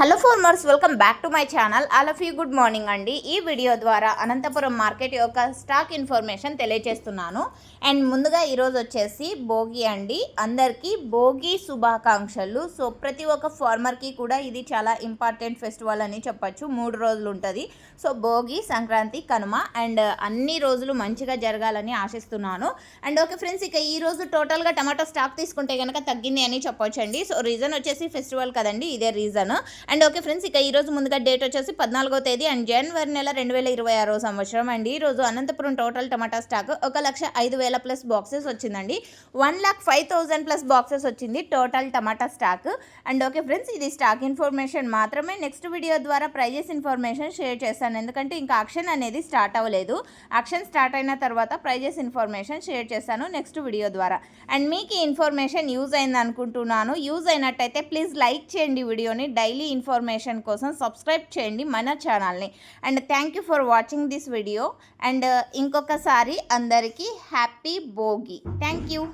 Hello farmers, welcome back to my channel. All of you good morning అండి. ఈ video ద్వారా Anantapuram market యొక్క stock information తెలియజేస్తున్నాను. And ముందుగా ఈరోజు వచ్చేసి భోగి అండి. అందరికీ భోగి శుభాకాంక్షలు. సో ప్రతి ఒక్క ఫార్మర్కి కూడా ఇది చాలా ఇంపార్టెంట్ ఫెస్టివల్ అని చెప్పచ్చు. 3 రోజులు ఉంటుంది. సో భోగి, సంక్రాంతి, కనుమ అండ్ అన్ని రోజులు మంచిగా జరగాలని ఆశిస్తున్నాను. అండ్ ఓకే ఫ్రెండ్స్, ఇక ఈరోజు టోటల్గా టమాటో స్టాక్ తీసుకుంటే కనుక తగ్గింది అని చెప్పొచ్చండి. సో రీజన్ వచ్చేసి ఫెస్టివల్ కదండి, ఇదే రీజన్. అండ్ ఓకే ఫ్రెండ్స్, ఇక ఈరోజు ముందుగా డేట్ వచ్చేసి 14వ తేదీ అండ్ జనవరి నెల 2026 సంవత్సరం. అండ్ ఈరోజు అనంతపురం టోటల్ టమాటా స్టాక్ 1,05,000 ప్లస్ బాక్సెస్ వచ్చిందండి. 1,05,000 ప్లస్ బాక్సెస్ వచ్చింది total tomato stock. And okay friends, ఇది స్టాక్ ఇన్ఫర్మేషన్ మాత్రమే. నెక్స్ట్ వీడియో ద్వారా ప్రైజెస్ ఇన్ఫర్మేషన్ షేర్ చేస్తాను, ఎందుకంటే ఇంకా ఆక్షన్ అనేది స్టార్ట్ అవ్వలేదు. ఆక్షన్ స్టార్ట్ అయిన తర్వాత ప్రైజెస్ ఇన్ఫర్మేషన్ షేర్ చేస్తాను నెక్స్ట్ వీడియో ద్వారా. అండ్ మీకు ఈ ఇన్ఫర్మేషన్ యూజ్ అయింది అనుకుంటున్నాను. యూజ్ అయినట్టయితే ప్లీజ్ లైక్ చేయండి వీడియోని. డైలీ ఇన్ఫర్మేషన్ కోసం సబ్స్క్రైబ్ చేయండి మన ఛానల్ని. And thank you for watching this video. And ఇంకొకసారి అందరికీ హ్యాపీ భోగి. Thank you.